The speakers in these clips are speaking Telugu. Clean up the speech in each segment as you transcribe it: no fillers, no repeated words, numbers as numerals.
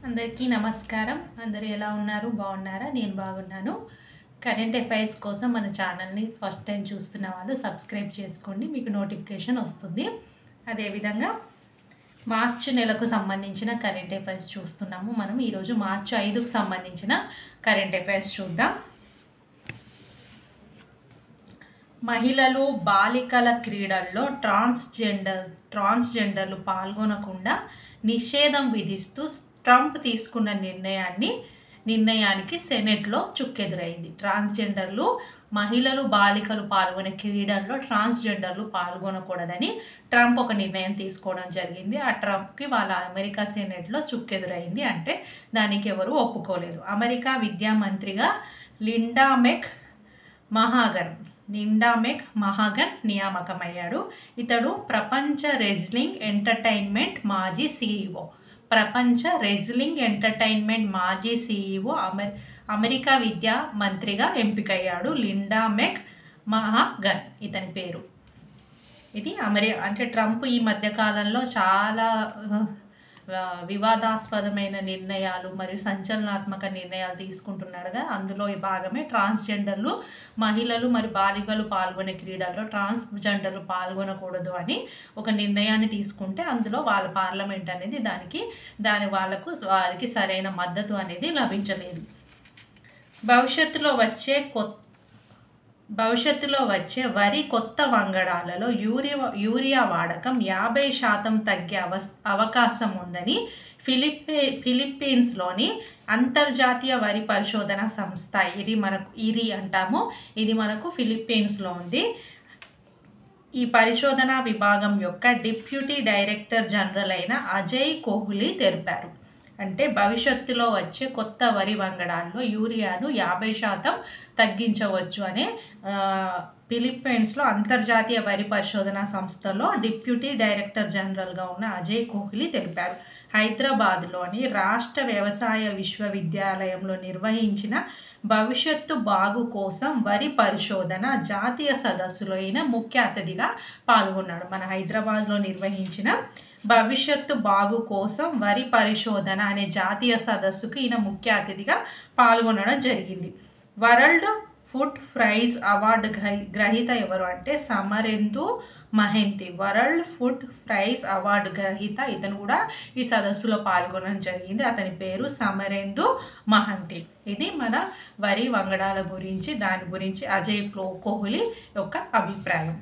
అందరికీ నమస్కారం. అందరూ ఎలా ఉన్నారు? బాగున్నారా? నేను బాగున్నాను. కరెంట్ అఫైర్స్ కోసం మన ఛానల్ని ఫస్ట్ టైం చూస్తున్న వాళ్ళు సబ్స్క్రైబ్ చేసుకోండి, మీకు నోటిఫికేషన్ వస్తుంది. అదేవిధంగా మార్చి నెలకు సంబంధించిన కరెంట్ అఫైర్స్ చూస్తున్నాము. మనం ఈరోజు మార్చి 5కు సంబంధించిన కరెంట్ అఫైర్స్ చూద్దాం. మహిళలు బాలికల క్రీడల్లో ట్రాన్స్జెండర్లు పాల్గొనకుండా నిషేధం విధిస్తూ ట్రంప్ తీసుకున్న నిర్ణయానికి సెనెట్లో చుక్కెదురైంది. ట్రాన్స్జెండర్లు మహిళలు బాలికలు పాల్గొనే క్రీడల్లో ట్రాన్స్జెండర్లు పాల్గొనకూడదని ట్రంప్ ఒక నిర్ణయం తీసుకోవడం జరిగింది. ఆ ట్రంప్కి వాళ్ళ అమెరికా సెనెట్లో చుక్కెదురైంది. అంటే దానికి ఎవరు ఒప్పుకోలేదు. అమెరికా విద్యా మంత్రిగా లిండా మెక్ మహాగన్ నియామకమయ్యాడు. ఇతడు ప్రపంచ రెజ్లింగ్ ఎంటర్టైన్మెంట్ మాజీ సీఈఓ అమెరికా విద్యా మంత్రిగా ఎంపికయ్యాడు. లిండా మెక్ మహాగన్ ఇతని పేరు. ఇది అంటే ట్రంప్ ఈ మధ్యకాలంలో చాలా వివాదాస్పదమైన నిర్ణయాలు మరియు సంచలనాత్మక నిర్ణయాలు తీసుకుంటున్నాడుగా. అందులో ఈ భాగమే ట్రాన్స్జెండర్లు మహిళలు మరియు బాలికలు పాల్గొనే క్రీడల్లో ట్రాన్స్జెండర్లు పాల్గొనకూడదు అని ఒక నిర్ణయాన్ని తీసుకుంటే అందులో వాళ్ళ పార్లమెంట్ అనేది వారికి సరైన మద్దతు అనేది లభించలేదు. భవిష్యత్తులో వచ్చే వరి కొత్త వంగడాలలో యూరియా వాడకం 50% తగ్గే అవకాశం ఉందని ఫిలిప్పీన్స్లోని అంతర్జాతీయ వరి పరిశోధన సంస్థ ఇరి అంటాము. ఇది మనకు ఫిలిప్పీన్స్లో ఉంది. ఈ పరిశోధనా విభాగం యొక్క డిప్యూటీ డైరెక్టర్ జనరల్ అయిన అజయ్ కోహ్లీ తెలిపారు. అంటే భవిష్యత్తులో వచ్చే కొత్త వరి వంగడాల్లో యూరియాను 50% తగ్గించవచ్చు అనే ఫిలిప్పీన్స్లో అంతర్జాతీయ వరి పరిశోధన సంస్థలో డిప్యూటీ డైరెక్టర్ జనరల్గా ఉన్న అజయ్ కోహ్లీ తెలిపారు. హైదరాబాద్లోని రాష్ట్ర వ్యవసాయ విశ్వవిద్యాలయంలో నిర్వహించిన భవిష్యత్తు బాగు కోసం వరి పరిశోధన జాతీయ సదస్సులో ఈయన ముఖ్య అతిథిగా పాల్గొన్నాడు. మన హైదరాబాద్లో నిర్వహించిన భవిష్యత్తు బాగు కోసం వరి పరిశోధన అనే జాతీయ సదస్సుకు ఈయన ముఖ్య అతిథిగా పాల్గొనడం జరిగింది. వరల్డ్ ఫుడ్ ప్రైజ్ అవార్డు గ్రహీత ఎవరు అంటే Samarendu Mahanti. World food prize award గ్రహీత ఇతను కూడా ఈ సదస్సులో పాల్గొనడం జరిగింది. అతని పేరు సమరేందు మహంతి. ఇది మన వరి వంగడాల గురించి దాని గురించి అజయ్ కోహ్లీ యొక్క అభిప్రాయం.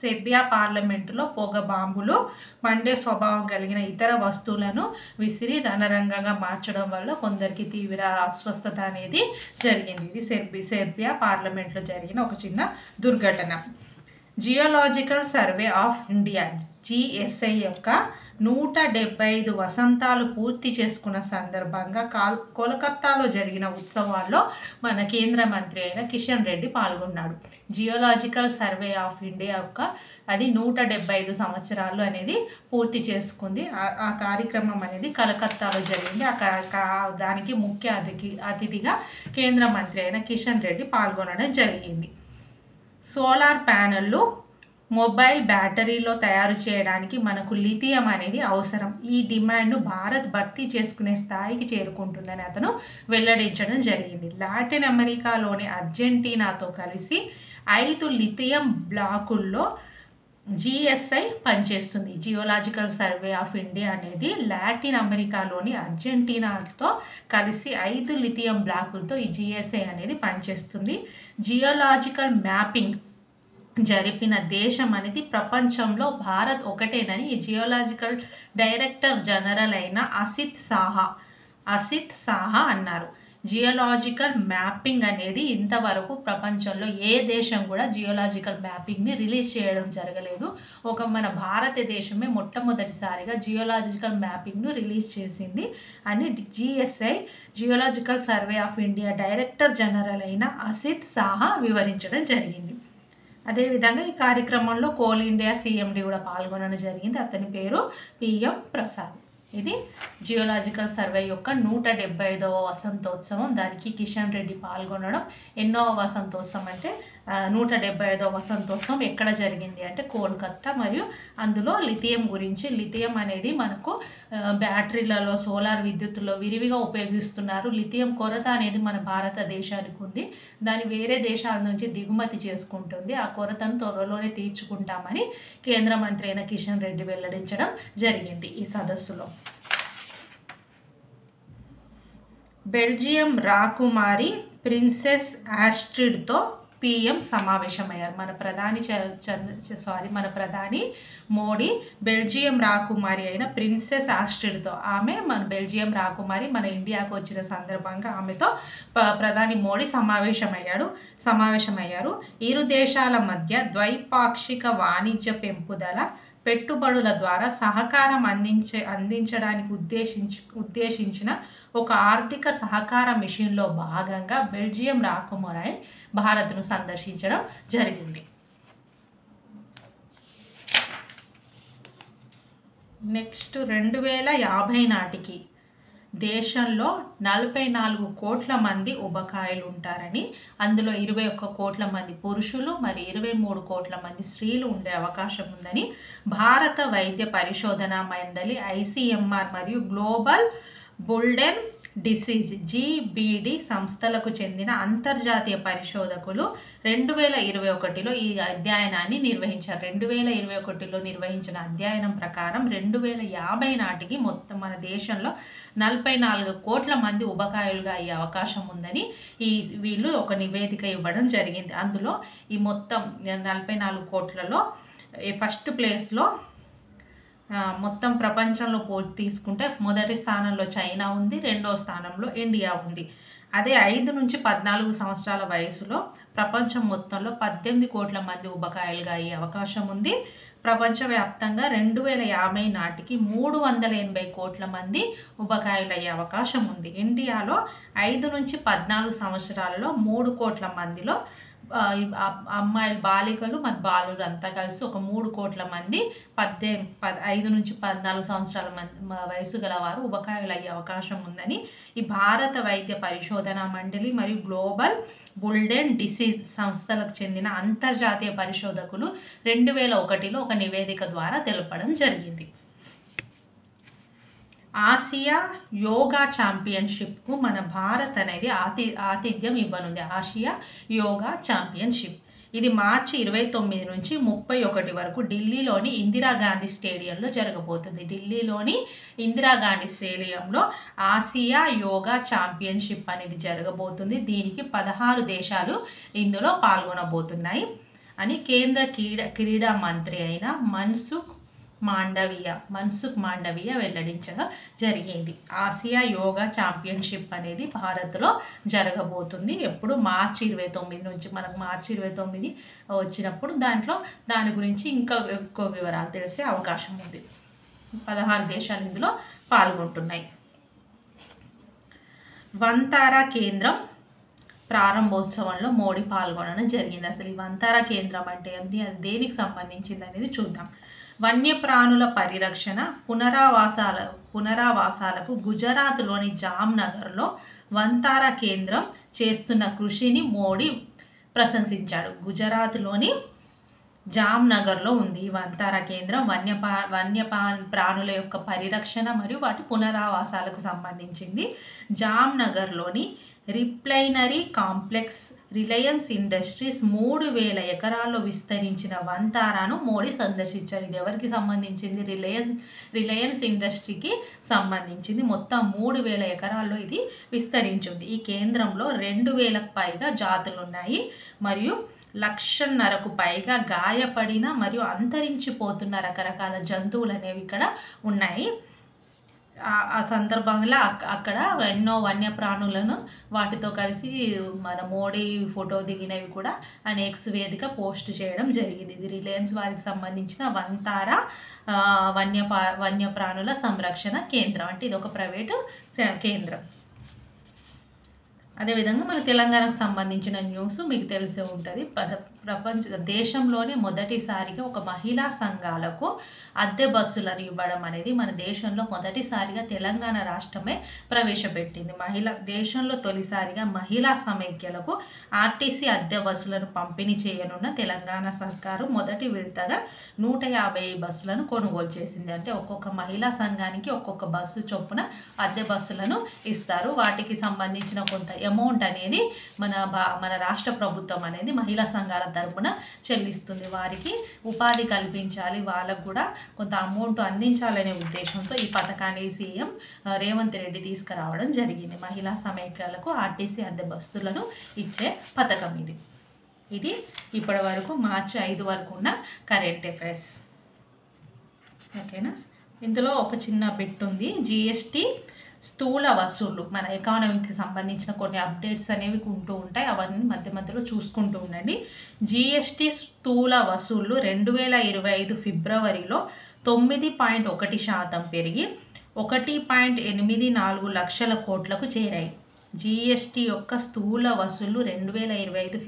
సెర్బియా పార్లమెంటులో పొగ బాంబులు మండే స్వభావం కలిగిన ఇతర వస్తువులను విసిరి రణరంగంగా మార్చడం వల్ల కొందరికి తీవ్ర అస్వస్థత అనేది జరిగింది. ఇది సెర్బియా పార్లమెంట్లో జరిగిన ఒక చిన్న దుర్ఘటన. Geological survey of India GSI యొక్క 175 వసంతాలు పూర్తి చేసుకున్న సందర్భంగా కోల్కతాలో జరిగిన ఉత్సవాల్లో మన కేంద్ర మంత్రి అయిన కిషన్ రెడ్డి పాల్గొన్నాడు. జియోలాజికల్ సర్వే ఆఫ్ ఇండియా యొక్క అది 175 సంవత్సరాలు అనేది పూర్తి చేసుకుంది. ఆ కార్యక్రమం అనేది కలకత్తాలో జరిగింది. దానికి ముఖ్య అతిథిగా కేంద్ర మంత్రి అయిన కిషన్ రెడ్డి పాల్గొనడం జరిగింది. సోలార్ ప్యానెళ్ళు మొబైల్ బ్యాటరీలో తయారు చేయడానికి మనకు లిథియం అనేది అవసరం. ఈ డిమాండ్ను భారత్ భర్తీ చేసుకునే స్థాయికి చేరుకుంటుందని అతను వెల్లడించడం జరిగింది. లాటిన్ అమెరికాలోని అర్జెంటీనాతో కలిసి 5 లిథియం బ్లాకుల్లో GSI పనిచేస్తుంది. జియోలాజికల్ సర్వే ఆఫ్ ఇండియా అనేది లాటిన్ అమెరికాలోని అర్జెంటీనాతో కలిసి 5 లిథియం బ్లాకులతో ఈ GSI అనేది పనిచేస్తుంది. జియోలాజికల్ మ్యాపింగ్ జరిపిన దేశం అనేది ప్రపంచంలో భారత్ ఒకటేనని ఈ జియోలాజికల్ డైరెక్టర్ జనరల్ అయిన అసిత్ సాహా అన్నారు. జియోలాజికల్ మ్యాపింగ్ అనేది ఇంతవరకు ప్రపంచంలో ఏ దేశం కూడా జియోలాజికల్ మ్యాపింగ్ని రిలీజ్ చేయడం జరగలేదు. మన భారతదేశమే మొట్టమొదటిసారిగా జియోలాజికల్ మ్యాపింగ్ను రిలీజ్ చేసింది అని GSI geological survey of India director general అయిన అసిత్ సాహా వివరించడం జరిగింది. అదేవిధంగా ఈ కార్యక్రమంలో కోల్ ఇండియా CMD కూడా పాల్గొనడం జరిగింది. అతని పేరు PM ప్రసాద్. ఇది జియోలాజికల్ సర్వే యొక్క 175వ వసంతోత్సవం. దానికి కిషన్ రెడ్డి పాల్గొనడం. ఎన్నో వసంతోత్సవం అంటే 175వ వసంతోత్సవం ఎక్కడ జరిగింది అంటే కోల్కత్తా. మరియు అందులో లిథియం గురించి, లిథియం అనేది మనకు బ్యాటరీలలో, సోలార్ విద్యుత్తులో విరివిగా ఉపయోగిస్తున్నారు. లిథియం కొరత అనేది మన భారతదేశానికి ఉంది. దాన్ని వేరే దేశాల నుంచి దిగుమతి చేసుకుంటుంది. ఆ కొరతను త్వరలోనే తీర్చుకుంటామని కేంద్ర మంత్రి అయిన కిషన్ రెడ్డి వెల్లడించడం జరిగింది ఈ సదస్సులో. బెల్జియం రాకుమారి ప్రిన్సెస్ ఆస్ట్రిడ్తో పీఎం సమావేశమయ్యారు. మన ప్రధాని మోడీ బెల్జియం రాకుమారి అయిన ప్రిన్సెస్ ఆస్ట్రిడ్తో, ఆమె మన బెల్జియం రాకుమారి మన ఇండియాకు వచ్చిన సందర్భంగా ఆమెతో ప్రధాని మోడీ సమావేశమయ్యారు. ఇరు దేశాల మధ్య ద్వైపాక్షిక వాణిజ్య పెంపుదల, పెట్టుబడుల ద్వారా సహకారం అందించడానికి ఉద్దేశించిన ఒక ఆర్థిక సహకార మిషన్లో భాగంగా బెల్జియం రాకుమారి భారత్ను సందర్శించడం జరిగింది. నెక్స్ట్ 2050 నాటికి దేశంలో 44 కోట్ల మంది ఉబకాయలు ఉంటారని, అందులో 21 కోట్ల మంది పురుషులు మరి 23 కోట్ల మంది స్త్రీలు ఉండే అవకాశం ఉందని భారత వైద్య పరిశోధనా మండలి ICMR మరియు గ్లోబల్ బుల్డెన్ డిసీజ్ GBD సంస్థలకు చెందిన అంతర్జాతీయ పరిశోధకులు 2021లో ఈ అధ్యయనాన్ని నిర్వహించారు. 2021లో నిర్వహించిన అధ్యయనం ప్రకారం 2050 నాటికి మొత్తం మన దేశంలో 44 కోట్ల మంది ఉబకాయులుగా అయ్యే అవకాశం ఉందని వీళ్ళు ఒక నివేదిక ఇవ్వడం జరిగింది. అందులో ఈ మొత్తం 44 కోట్లలో ఫస్ట్ ప్లేస్లో మొత్తం ప్రపంచంలో తీసుకుంటే మొదటి స్థానంలో చైనా ఉంది, రెండో స్థానంలో ఇండియా ఉంది. అదే 5 నుంచి 14 సంవత్సరాల వయసులో ప్రపంచం మొత్తంలో 18 కోట్ల మంది ఉబకాయలుగా అయ్యే అవకాశం ఉంది. ప్రపంచవ్యాప్తంగా 2050 నాటికి 380 కోట్ల మంది ఉబకాయలు అయ్యే అవకాశం ఉంది. ఇండియాలో 5 నుంచి 14 సంవత్సరాలలో 3 కోట్ల మందిలో అమ్మాయిలు, బాలికలు మరి బాలురు అంతా కలిసి ఒక 3 కోట్ల మంది 5 నుంచి 14 సంవత్సరాల వయసు గలవారు ఉబకాయులు అయ్యే అవకాశం ఉందని ఈ భారత వైద్య పరిశోధనా మండలి మరియు గ్లోబల్ బుల్డెన్ డిసీజ్ సంస్థలకు చెందిన అంతర్జాతీయ పరిశోధకులు 2001లో ఒక నివేదిక ద్వారా తెలపడం జరిగింది. ఆసియా యోగా ఛాంపియన్షిప్కు మన భారత్ అనేది ఆతిథ్యం ఇవ్వనుంది. ఆసియా యోగా ఛాంపియన్షిప్ ఇది మార్చి 29 నుంచి 31 వరకు ఢిల్లీలోని ఇందిరాగాంధీ స్టేడియంలో జరగబోతుంది. ఢిల్లీలోని ఇందిరాగాంధీ స్టేడియంలో ఆసియా యోగా ఛాంపియన్షిప్ అనేది జరగబోతుంది. దీనికి 16 దేశాలు ఇందులో పాల్గొనబోతున్నాయి అని కేంద్ర క్రీడా మంత్రి అయిన మన్సుఖ్ మాండవీయ వెల్లడించగా జరిగింది. ఆసియా యోగా ఛాంపియన్షిప్ అనేది భారత్లో జరగబోతుంది. ఎప్పుడు మార్చి 29 నుంచి, మనకు మార్చి 29 వచ్చినప్పుడు దాని గురించి ఇంకా ఎక్కువ వివరాలు తెలిసే అవకాశం ఉంది. 16 దేశాలు ఇందులో పాల్గొంటున్నాయి. వంతారా కేంద్రం ప్రారంభోత్సవంలో మోడీ పాల్గొనడం జరిగింది. అసలు ఈ వంతారా కేంద్రం అంటే ఏంటి, అది దేనికి సంబంధించింది అనేది చూద్దాం. వన్యప్రాణుల పరిరక్షణ పునరావాసాలకు గుజరాత్లోని జామ్నగర్లో వంతారా కేంద్రం చేస్తున్న కృషిని మోడీ ప్రశంసించాడు. గుజరాత్లోని జామ్నగర్లో ఉంది ఈ వంతారా కేంద్రం. వన్యప్రాణుల యొక్క పరిరక్షణ మరియు వాటి పునరావాసాలకు సంబంధించింది. జామ్నగర్లోని రిప్లైనరీ కాంప్లెక్స్ రిలయన్స్ ఇండస్ట్రీస్ 3000 ఎకరాల్లో విస్తరించిన వంతారాను మోడీ సందర్శించారు. ఇది ఎవరికి సంబంధించింది? రిలయన్స్ ఇండస్ట్రీకి సంబంధించింది. మొత్తం 3000 ఎకరాల్లో ఇది విస్తరించింది. ఈ కేంద్రంలో 2000కు పైగా జాతులు ఉన్నాయి మరియు 1,50,000కు పైగా గాయపడిన మరియు అంతరించిపోతున్న రకరకాల జంతువులు అనేవి ఇక్కడ ఉన్నాయి. ఆ సందర్భంలో అక్కడ ఎన్నో వన్యప్రాణులను వాటితో కలిసి మన మోడీ ఫోటో దిగినవి కూడా అనేక వేదిక పోస్ట్ చేయడం జరిగింది. ఇది రిలయన్స్ వారికి సంబంధించిన వంతారా వన్యప్రాణుల సంరక్షణ కేంద్రం. అంటే ఇది ఒక ప్రైవేటు కేంద్రం. అదేవిధంగా మన తెలంగాణకు సంబంధించిన న్యూస్ మీకు తెలిసే ఉంటుంది. దేశంలోనే మొదటిసారిగా ఒక మహిళా సంఘాలకు అద్దె బస్సులను ఇవ్వడం అనేది మన దేశంలో మొదటిసారిగా తెలంగాణ రాష్ట్రమే ప్రవేశపెట్టింది. దేశంలో తొలిసారిగా మహిళా సమైక్యలకు ఆర్టీసీ అద్దె బస్సులను పంపిణీ చేయనున్న తెలంగాణ సర్కారు మొదటి విడతగా 150 బస్సులను కొనుగోలు చేసింది. అంటే ఒక్కొక్క మహిళా సంఘానికి ఒక్కొక్క బస్సు చొప్పున అద్దె బస్సులను ఇస్తారు. వాటికి సంబంధించిన కొంత అమౌంట్ అనేది మన రాష్ట్ర ప్రభుత్వం అనేది మహిళా సంఘాల తరపున చెల్లిస్తుంది. వారికి ఉపాధి కల్పించాలి, వాళ్ళకు కూడా కొంత అమౌంట్ అందించాలనే ఉద్దేశంతో ఈ పథకాన్ని సీఎం రేవంత్ రెడ్డి తీసుకురావడం జరిగింది. మహిళా సమైక్యాలకు ఆర్టీసీ అద్దె బస్సులను ఇచ్చే పథకం ఇది ఇప్పటి వరకు మార్చి 5 వరకు ఉన్న కరెంట్ అఫైర్స్. ఓకేనా. ఇందులో ఒక చిన్న బిట్ ఉంది. జిఎస్టీ స్థూల వసూళ్లు, మన ఎకానమీకి సంబంధించిన కొన్ని అప్డేట్స్ అనేవి ఉంటూ ఉంటాయి. అవన్నీ మధ్య మధ్యలో చూసుకుంటూ ఉండండి. జిఎస్టీ స్థూల వసూళ్లు 2025 ఫిబ్రవరిలో 9.1% పెరిగి 1.84 లక్షల కోట్లకు చేరాయి. జిఎస్టీ యొక్క స్థూల వసూళ్లు 2025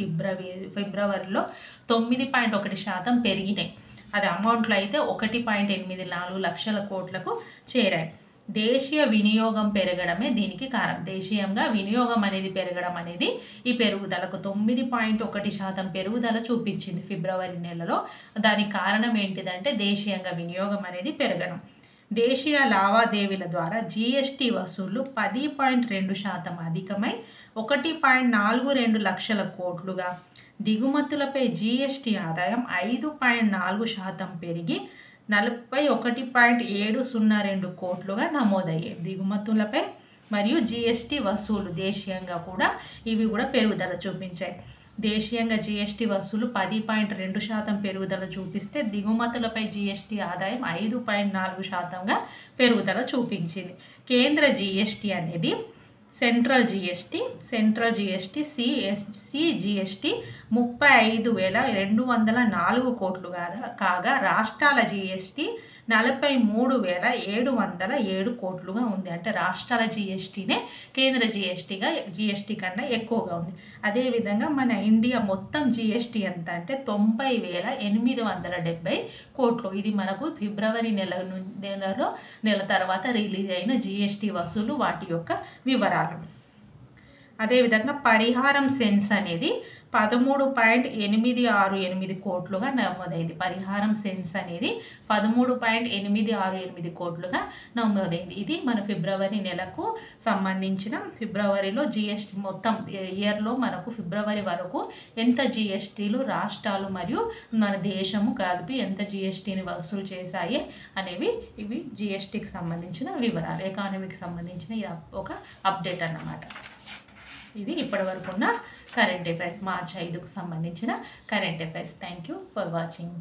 ఫిబ్రవరిలో 9.1% పెరిగినాయి. అది అమౌంట్లో అయితే 1.84 లక్షల కోట్లకు చేరాయి. దేశీయ వినియోగం పెరగడమే దీనికి కారణం. దేశీయంగా వినియోగం అనేది పెరగడం అనేది ఈ పెరుగుదలకు 9.1% పెరుగుదల చూపించింది ఫిబ్రవరి నెలలో. దానికి కారణం ఏంటిదంటే దేశీయంగా వినియోగం అనేది పెరగడం. దేశీయ లావాదేవీల ద్వారా జిఎస్టీ వసూళ్లు 10.2% అధికమై 1.42 లక్షల కోట్లుగా, దిగుమతులపై జిఎస్టీ ఆదాయం 5.4% పెరిగి 41.702 కోట్లుగా నమోదయ్యాయి. దిగుమతులపై మరియు జిఎస్టీ వసూలు దేశీయంగా కూడా ఇవి కూడా పెరుగుదల చూపించాయి. దేశీయంగా జిఎస్టీ వసూలు 10.2% పెరుగుదల చూపిస్తే దిగుమతులపై జిఎస్టీ ఆదాయం 5.4%గా పెరుగుదల చూపించింది. కేంద్ర జిఎస్టీ అనేది సెంట్రల్ జిఎస్టీ సిజిఎస్టీ 35,204 కోట్లు కాగా రాష్ట్రాల జిఎస్టీ 43,707 కోట్లుగా ఉంది. అంటే రాష్ట్రాల జిఎస్టీనే కేంద్ర జిఎస్టీ కన్నా ఎక్కువగా ఉంది. అదేవిధంగా మన ఇండియా మొత్తం జిఎస్టీ ఎంత అంటే 90,870 కోట్లు. ఇది మనకు ఫిబ్రవరి నెల తర్వాత రిలీజ్ అయిన జిఎస్టీ వసూలు, వాటి యొక్క వివరాలు. అదేవిధంగా పరిహారం సెన్స్ అనేది 13.868 కోట్లుగా నమోదైంది. పరిహారం సెన్స్ అనేది 13.868 కోట్లుగా నమోదైంది. ఇది మన ఫిబ్రవరి నెలకు సంబంధించిన ఫిబ్రవరిలో జిఎస్టీ మొత్తం ఇయర్లో మనకు ఫిబ్రవరి వరకు ఎంత జిఎస్టీలు రాష్ట్రాలు మరియు మన దేశము కలిపి ఎంత జిఎస్టీని వసూలు చేశాయి అనేవి ఇవి జిఎస్టీకి సంబంధించిన వివరాలు, ఎకానమీకి సంబంధించిన ఒక అప్డేట్ అన్నమాట. ఇది ఇప్పటి వరకు ఉన్న కరెంట్ అఫైర్స్, మార్చి 5కు సంబంధించిన current affairs. Thank you for watching.